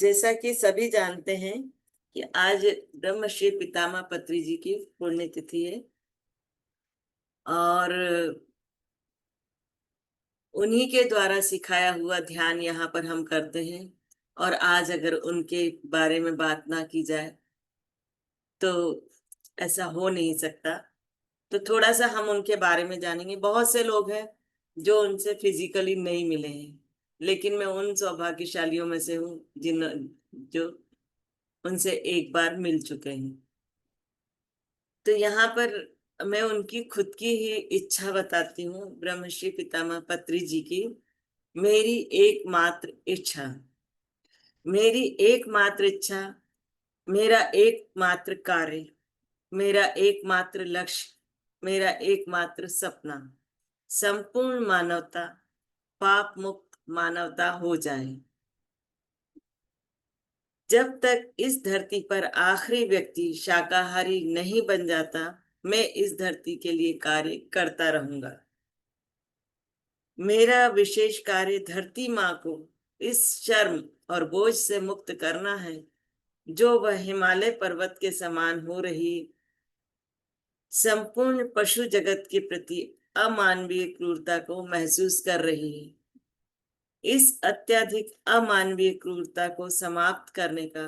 जैसा कि सभी जानते हैं कि आज ब्रह्मश्री पितामह पत्री जी की पुण्यतिथि है और उन्हीं के द्वारा सिखाया हुआ ध्यान यहाँ पर हम करते हैं। और आज अगर उनके बारे में बात ना की जाए तो ऐसा हो नहीं सकता। तो थोड़ा सा हम उनके बारे में जानेंगे। बहुत से लोग हैं जो उनसे फिजिकली नहीं मिले हैं, लेकिन मैं उन सौभाग्यशालियों में से हूँ जिन जो उनसे एक बार मिल चुके हैं। तो यहाँ पर मैं उनकी खुद की ही इच्छा बताती हूँ, ब्रह्मश्री पितामह पत्री जी की। मेरी एकमात्र इच्छा, मेरी एकमात्र इच्छा, मेरा एकमात्र कार्य, मेरा एकमात्र लक्ष्य, मेरा एकमात्र सपना, संपूर्ण मानवता पाप मुक्त मानवता हो जाए। जब तक इस धरती पर आखिरी व्यक्ति शाकाहारी नहीं बन जाता, मैं इस धरती के लिए कार्य करता रहूंगा। मेरा विशेष कार्य धरती माँ को इस शर्म और बोझ से मुक्त करना है जो वह हिमालय पर्वत के समान हो रही संपूर्ण पशु जगत के प्रति अमानवीय क्रूरता को महसूस कर रही है। इस अत्यधिक अमानवीय क्रूरता को समाप्त करने का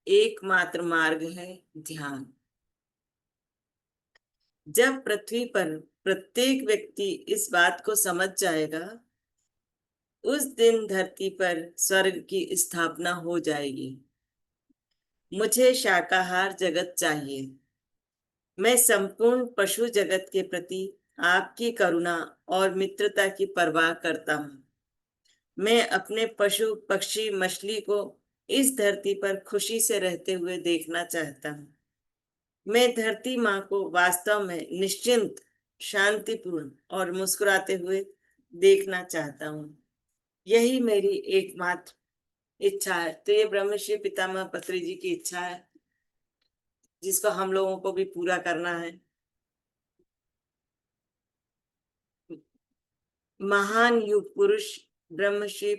एकमात्र मार्ग है ध्यान। जब पृथ्वी पर प्रत्येक व्यक्ति इस बात को समझ जाएगा, उस दिन धरती पर स्वर्ग की स्थापना हो जाएगी। मुझे शाकाहार जगत चाहिए। मैं संपूर्ण पशु जगत के प्रति आपकी करुणा और मित्रता की परवाह करता हूँ। मैं अपने पशु पक्षी मछली को इस धरती पर खुशी से रहते हुए देखना चाहता हूँ। मैं धरती माँ को वास्तव में निश्चिंत, शांतिपूर्ण और मुस्कुराते हुए देखना चाहता हूँ। यही मेरी एकमात्र इच्छा है। तो ये ब्रह्मश्री पितामह पत्री जी की इच्छा है, जिसको हम लोगों को भी पूरा करना है। महान युग पुरुष ब्रह्मश्री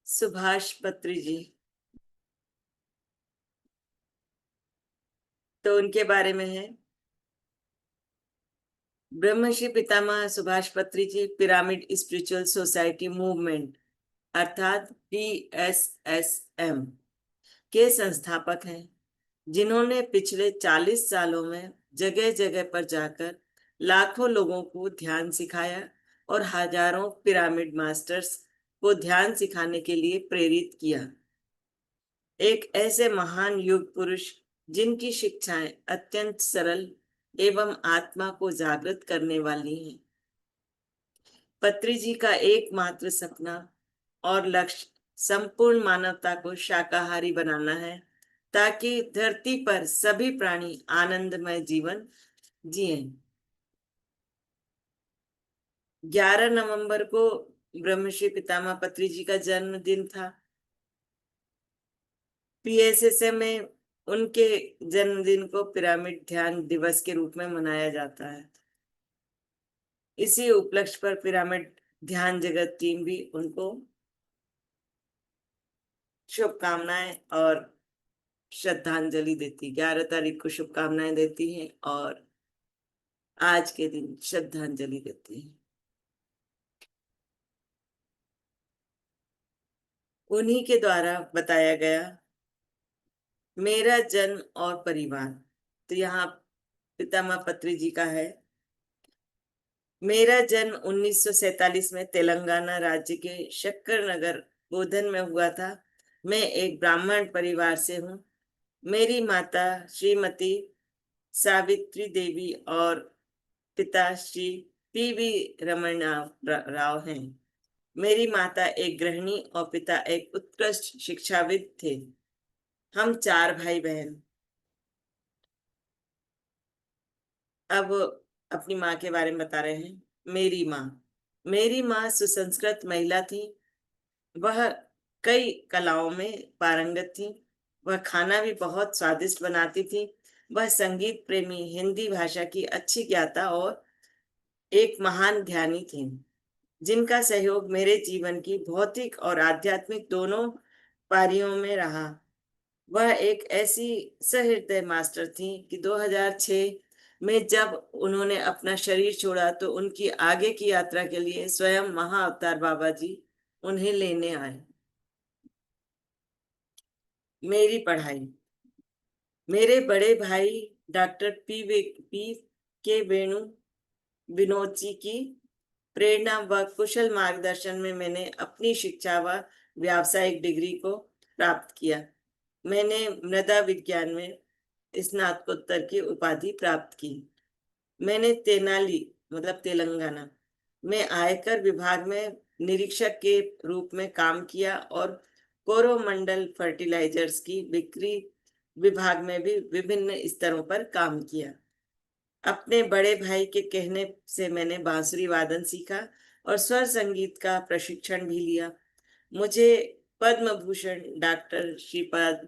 सुभाष पत्री जी, तो उनके बारे में है। ब्रह्मश्री पितामह सुभाष पत्री जी पिरामिड स्पिरिचुअल सोसाइटी मूवमेंट अर्थात PSSM के संस्थापक हैं, जिन्होंने पिछले 40 सालों में जगह जगह पर जाकर लाखों लोगों को ध्यान सिखाया और हजारों पिरामिड मास्टर्स को ध्यान सिखाने के लिए प्रेरित किया। एक ऐसे महान युग पुरुष जिनकी शिक्षाएं अत्यंत सरल एवं आत्मा को जागृत करने वाली हैं। पत्री जी का एकमात्र सपना और लक्ष्य संपूर्ण मानवता को शाकाहारी बनाना है, ताकि धरती पर सभी प्राणी आनंदमय जीवन जिएं। 11 नवंबर को ब्रह्मश्री पितामह पत्री जी का जन्मदिन था। PSSM में उनके जन्मदिन को पिरामिड ध्यान दिवस के रूप में मनाया जाता है। इसी उपलक्ष्य पर पिरामिड ध्यान जगत टीम भी उनको शुभकामनाएं और श्रद्धांजलि देती। 11 तारीख को शुभकामनाएं देती हैं और आज के दिन श्रद्धांजलि देती हैं। उन्हीं के द्वारा बताया गया मेरा जन्म और परिवार। तो यहाँ पितामह पत्री जी का है। मेरा जन्म 1947 में तेलंगाना राज्य के शक्कर नगर गोधन में हुआ था। मैं एक ब्राह्मण परिवार से हूँ। मेरी माता श्रीमती सावित्री देवी और पिता श्री PV रमण राव हैं। मेरी माता एक गृहिणी और पिता एक उत्कृष्ट शिक्षाविद थे। हम 4 भाई बहन। अब अपनी माँ के बारे में बता रहे हैं। मेरी माँ सुसंस्कृत महिला थी। वह कई कलाओं में पारंगत थी। वह खाना भी बहुत स्वादिष्ट बनाती थी। वह संगीत प्रेमी, हिंदी भाषा की अच्छी ज्ञाता और एक महान ध्यानी थी। जिनका सहयोग मेरे जीवन की भौतिक और आध्यात्मिक दोनों पारियों में रहा। वह एक ऐसी सहृदय मास्टर थी कि 2006 में जब उन्होंने अपना शरीर छोड़ा तो उनकी आगे की यात्रा के लिए स्वयं महाअवतार बाबा जी उन्हें लेने आए। मेरी पढ़ाई। मेरे बड़े भाई डॉक्टर पी के विनोद जी की प्रेरणा व कुशल मार्गदर्शन में मैंने अपनी शिक्षा व व्यावसायिक डिग्री को प्राप्त किया। मैंने मृदा विज्ञान में स्नातकोत्तर की उपाधि प्राप्त की। मैंने तेनाली मतलब तेलंगाना में आयकर विभाग में निरीक्षक के रूप में काम किया और कोरोमंडल फर्टिलाइजर्स की बिक्री विभाग में भी विभिन्न स्तरों पर काम किया। अपने बड़े भाई के कहने से मैंने बांसुरी वादन सीखा और स्वर संगीत का प्रशिक्षण भी लिया। मुझे पद्म भूषण डॉक्टर श्रीपाद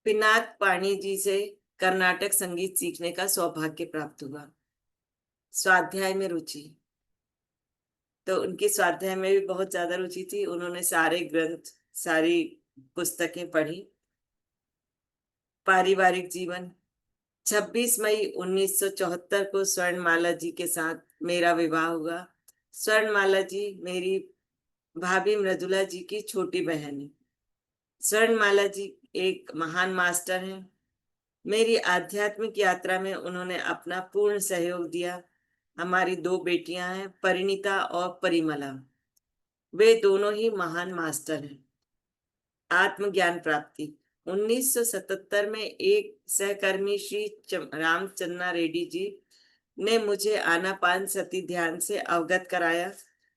पिनाक पाणी जी से कर्नाटक संगीत सीखने का सौभाग्य प्राप्त हुआ। स्वाध्याय में रुचि। तो उनकी स्वाध्याय में भी बहुत ज्यादा रुचि थी। उन्होंने सारे ग्रंथ, सारी पुस्तकें पढ़ी। पारिवारिक जीवन। 26 मई 1974 को स्वर्णमाला जी के साथ मेरा विवाह हुआ। स्वर्णमाला जी मेरी भाभी मृदुला जी की छोटी बहन है। स्वर्णमाला जी एक महान मास्टर हैं। मेरी आध्यात्मिक यात्रा में उन्होंने अपना पूर्ण सहयोग दिया। हमारी दो बेटियां हैं, परिणीता और परिमला। वे दोनों ही महान मास्टर हैं। आत्मज्ञान प्राप्ति। 1977 में एक सहकर्मी श्री रामचन्ना रेड्डी जी ने मुझे आनापान सती ध्यान से अवगत कराया।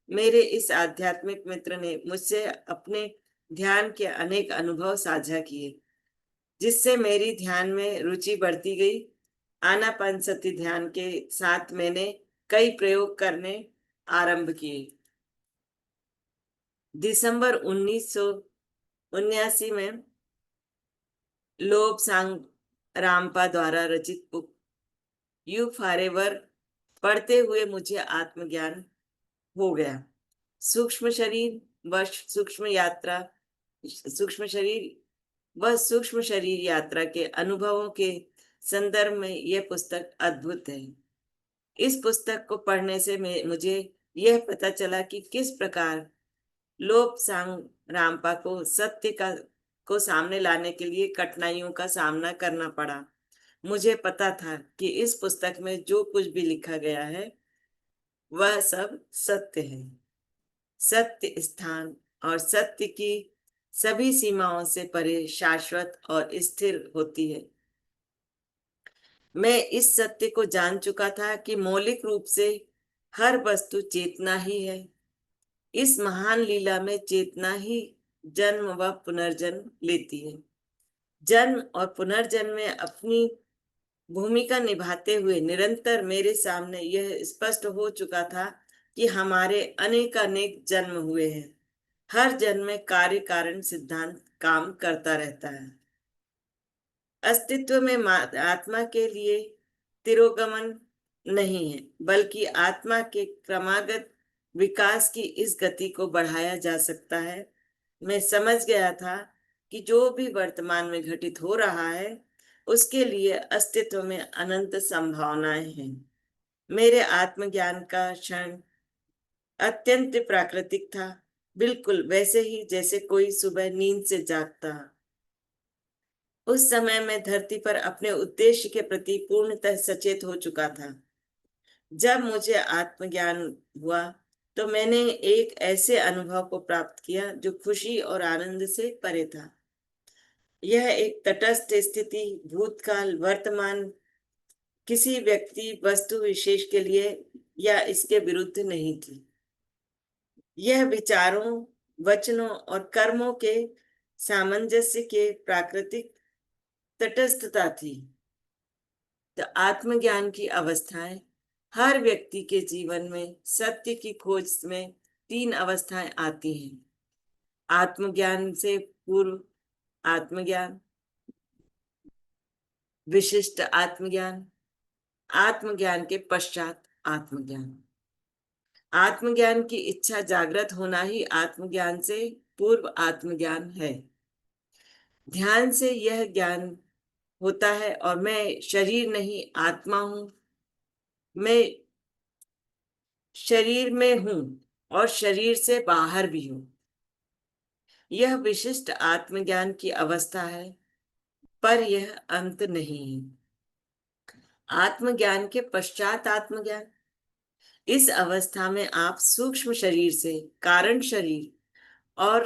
मेरे इस आध्यात्मिक मित्र ने मुझसे अपने ध्यान के अनेक अनुभव साझा किए, जिससे मेरी ध्यान में रुचि बढ़ती गई। आनापानसती ध्यान के साथ मैंने कई प्रयोग करने आरंभ किए। दिसंबर 1979 में लोबसांग रामपा द्वारा रचित बुक यू फॉरएवर पढ़ते हुए मुझे आत्मज्ञान हो गया। सूक्ष्म शरीर व सूक्ष्म यात्रा सूक्ष्म शरीर सूक्ष्म शरीर यात्रा के अनुभवों के संदर्भ में यह पुस्तक अद्भुत है। इस पुस्तक को पढ़ने से मुझे यह पता चला कि किस प्रकार लोबसांग रामपा को सत्य को सामने लाने के लिए कठिनाइयों का सामना करना पड़ा। मुझे पता था कि इस पुस्तक में जो कुछ भी लिखा गया है वह सब सत्य है। सत्य स्थान और सत्य की सभी सीमाओं से परे शाश्वत और स्थिर होती है। मैं इस सत्य को जान चुका था कि मौलिक रूप से हर वस्तु चेतना ही है। इस महान लीला में चेतना ही जन्म व पुनर्जन्म लेती है। जन्म और पुनर्जन्म में अपनी भूमिका निभाते हुए निरंतर मेरे सामने यह स्पष्ट हो चुका था कि हमारे अनेक अनेक जन्म हुए हैं। हर जन्म में कार्य कारण सिद्धांत काम करता रहता है। अस्तित्व में आत्मा के लिए तिरोगमन नहीं है, बल्कि आत्मा के क्रमागत विकास की इस गति को बढ़ाया जा सकता है। मैं समझ गया था कि जो भी वर्तमान में घटित हो रहा है उसके लिए अस्तित्व में अनंत संभावनाएं हैं। मेरे आत्मज्ञान का क्षण अत्यंत प्राकृतिक था, बिल्कुल वैसे ही जैसे कोई सुबह नींद से जागता। उस समय मैं धरती पर अपने उद्देश्य के प्रति पूर्णतः सचेत हो चुका था। जब मुझे आत्मज्ञान हुआ तो मैंने एक ऐसे अनुभव को प्राप्त किया जो खुशी और आनंद से परे था। यह एक तटस्थ स्थिति भूतकाल वर्तमान किसी व्यक्ति वस्तु विशेष के लिए या इसके विरुद्ध नहीं थी। यह विचारों, वचनों और कर्मों के सामंजस्य के प्राकृतिक तटस्थता थी। तो आत्मज्ञान की अवस्थाएं हर व्यक्ति के जीवन में सत्य की खोज में तीन अवस्थाएं आती हैं। आत्मज्ञान से पूर्व आत्मज्ञान, विशिष्ट आत्मज्ञान आत्मज्ञान के पश्चात आत्मज्ञान। आत्मज्ञान की इच्छा जागृत होना ही आत्मज्ञान से पूर्व आत्मज्ञान है। ध्यान से यह ज्ञान होता है और मैं शरीर नहीं आत्मा हूं, मैं शरीर में हूं और शरीर से बाहर भी हूं। यह विशिष्ट आत्मज्ञान की अवस्था है, पर यह अंत नहीं है। आत्मज्ञान के पश्चात आत्मज्ञान। इस अवस्था में आप सूक्ष्म शरीर से कारण शरीर और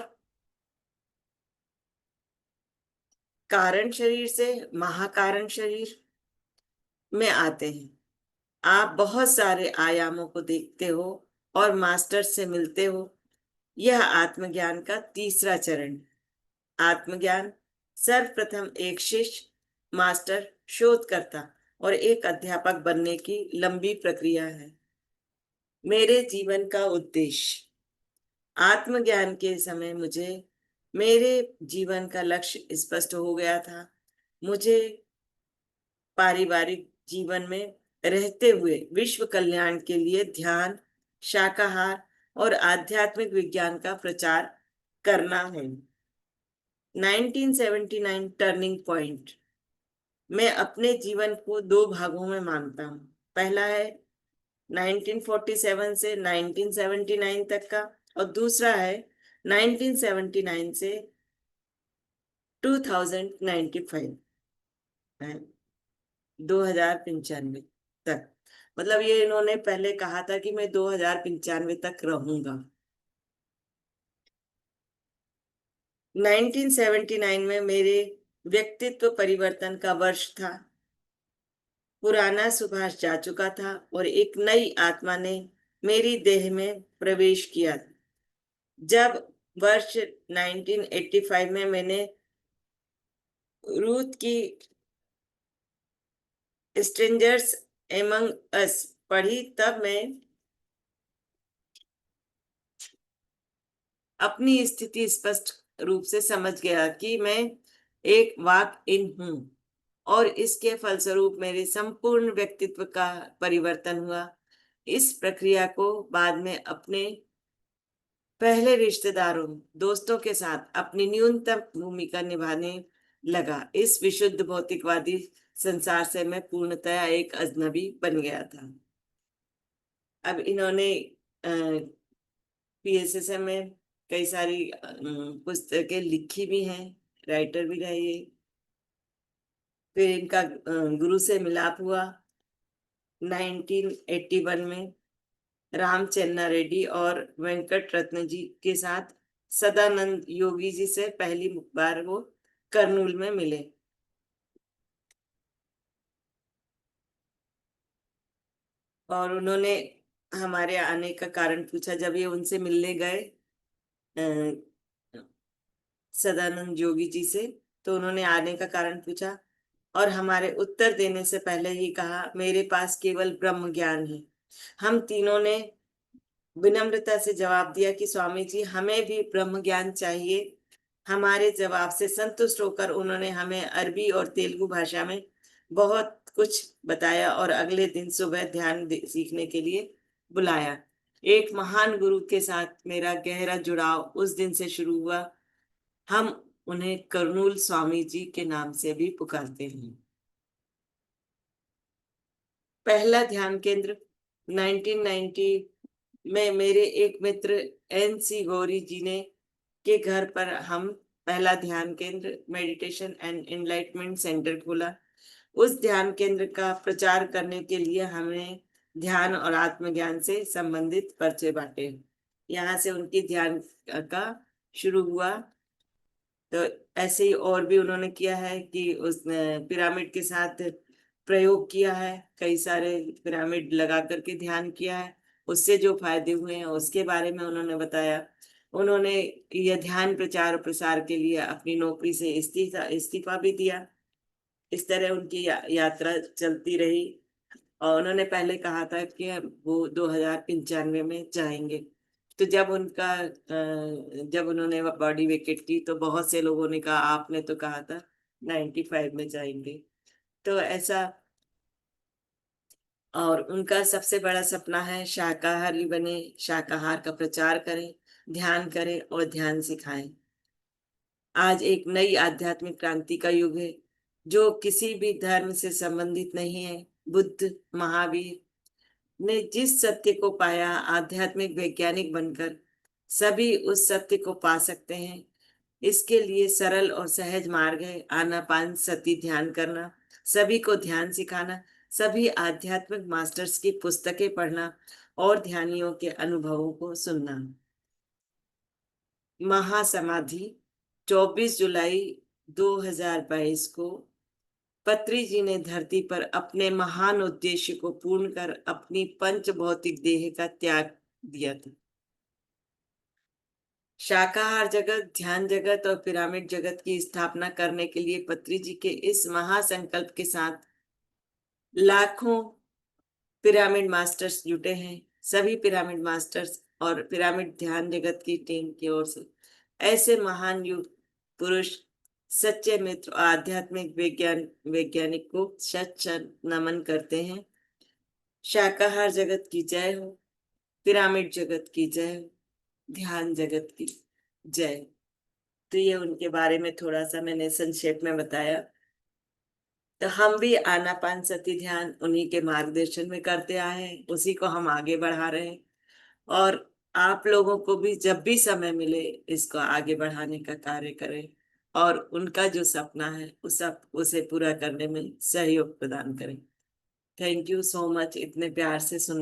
कारण शरीर से महाकारण शरीर में आते हैं। आप बहुत सारे आयामों को देखते हो और मास्टर से मिलते हो। यह आत्मज्ञान का तीसरा चरण। आत्मज्ञान सर्वप्रथम एक शिष्य, मास्टर, शोधकर्ता और एक अध्यापक बनने की लंबी प्रक्रिया है। मेरे जीवन का उद्देश्य। आत्मज्ञान के समय मुझे मेरे जीवन का लक्ष्य स्पष्ट हो गया था। मुझे पारिवारिक जीवन में रहते हुए विश्व कल्याण के लिए ध्यान, शाकाहार और आध्यात्मिक विज्ञान का प्रचार करना है। 1979 टर्निंग पॉइंट। मैं अपने जीवन को दो भागों में मानता हूँ। पहला है 1947 से 1979 तक का, और दूसरा है 1979 से 2095 है, 2095 तक। मतलब ये इन्होंने पहले कहा था कि मैं 2095 तक रहूंगा। 1979 में मेरे व्यक्तित्व परिवर्तन का वर्ष था। पुराना सुभाष जा चुका था और एक नई आत्मा ने मेरी देह में प्रवेश किया। जब वर्ष 1985 में मैंने रूथ की स्ट्रेंजर्स एमंग अस पढ़ी, तब मैं अपनी स्थिति स्पष्ट रूप से समझ गया कि मैं एक वॉक इन हूं, और इसके फलस्वरूप मेरे संपूर्ण व्यक्तित्व का परिवर्तन हुआ। इस प्रक्रिया को बाद में अपने पहले रिश्तेदारों, दोस्तों के साथ अपनी न्यूनतम भूमिका निभाने लगा। इस विशुद्ध भौतिकवादी संसार से मैं पूर्णतया एक अजनबी बन गया था। अब इन्होंने पीएसएसएम में कई सारी पुस्तकें लिखी भी हैं, राइटर भी रहे ये। फिर इनका गुरु से मिलाप हुआ 1981 में रामचन्ना रेड्डी और वेंकट रत्न जी के साथ। सदानंद योगी जी से पहली बार वो कर्नूल में मिले। और उन्होंने हमारे आने का कारण पूछा। जब ये उनसे मिलने गए सदानंद योगी जी से, तो उन्होंने आने का कारण पूछा और हमारे उत्तर देने से पहले ही कहा, मेरे पास केवल ब्रह्म ज्ञान है। हम तीनों ने विनम्रता से जवाब दिया कि स्वामी जी, हमें भी ब्रह्म ज्ञान चाहिए। हमारे जवाब से संतुष्ट होकर उन्होंने हमें अरबी और तेलुगु भाषा में बहुत कुछ बताया और अगले दिन सुबह ध्यान सीखने के लिए बुलाया। एक महान गुरु के साथ मेरा गहरा जुड़ाव उस दिन से शुरू हुआ। हम उन्हें कर्नूल स्वामी जी के नाम से भी पुकारते हैं। पहला ध्यान केंद्र 1990 में मेरे एक मित्र NC गौरी जी ने के घर पर हम पहला ध्यान केंद्र मेडिटेशन एंड एनलाइटमेंट सेंटर खोला। उस ध्यान केंद्र का प्रचार करने के लिए हमने ध्यान और आत्मज्ञान से संबंधित पर्चे बांटे। यहाँ से उनकी ध्यान का शुरू हुआ। तो ऐसे ही और भी उन्होंने किया है कि उस पिरामिड के साथ प्रयोग किया है, कई सारे पिरामिड लगा करके ध्यान किया है। उससे जो फायदे हुए हैं उसके बारे में उन्होंने बताया। उन्होंने यह ध्यान प्रचार और प्रसार के लिए अपनी नौकरी से इस्तीफा भी दिया। इस तरह उनकी यात्रा चलती रही। और उन्होंने पहले कहा था कि वो 2095 में जाएंगे। तो जब उन्होंने बॉडी वेकेट की तो बहुत से लोगों ने कहा, आपने तो कहा था 95 में जाएंगे। तो ऐसा और उनका सबसे बड़ा सपना है शाकाहारी बने, शाकाहार का प्रचार करें, ध्यान करें और ध्यान सिखाएं। आज एक नई आध्यात्मिक क्रांति का युग है जो किसी भी धर्म से संबंधित नहीं है। बुद्ध, महावीर ने जिस सत्य को पाया, आध्यात्मिक वैज्ञानिक बनकर सभी उस सत्य को पा सकते हैं। इसके लिए सरल और सहज मार्ग है आनापान सती ध्यान करना, सभी को ध्यान सिखाना, सभी आध्यात्मिक मास्टर्स की पुस्तकें पढ़ना और ध्यानियों के अनुभवों को सुनना। महासमाधि 24 जुलाई 2022 को पत्री जी ने धरती पर अपने महान उद्देश्य को पूर्ण कर अपनी पंच भौतिक देह का त्याग दिया था। शाकाहार जगत, ध्यान जगत और पिरामिड जगत की स्थापना करने के लिए पत्री जी के इस महासंकल्प के साथ लाखों पिरामिड मास्टर्स जुटे हैं। सभी पिरामिड मास्टर्स और पिरामिड ध्यान जगत की टीम की ओर से ऐसे महान युग पुरुष, सच्चे मित्र और आध्यात्मिक वैज्ञानिक को शत शत नमन करते हैं। शाकाहार जगत की जय हो, पिरामिड जगत की जय हो, ध्यान जगत की जय। तो ये उनके बारे में थोड़ा सा मैंने संक्षेप में बताया। तो हम भी आनापान सती ध्यान उन्हीं के मार्गदर्शन में करते आए हैं, उसी को हम आगे बढ़ा रहे हैं। और आप लोगों को भी जब भी समय मिले इसको आगे बढ़ाने का कार्य करें और उनका जो सपना है उसे पूरा करने में सहयोग प्रदान करें। थैंक यू सो मच इतने प्यार से सुनने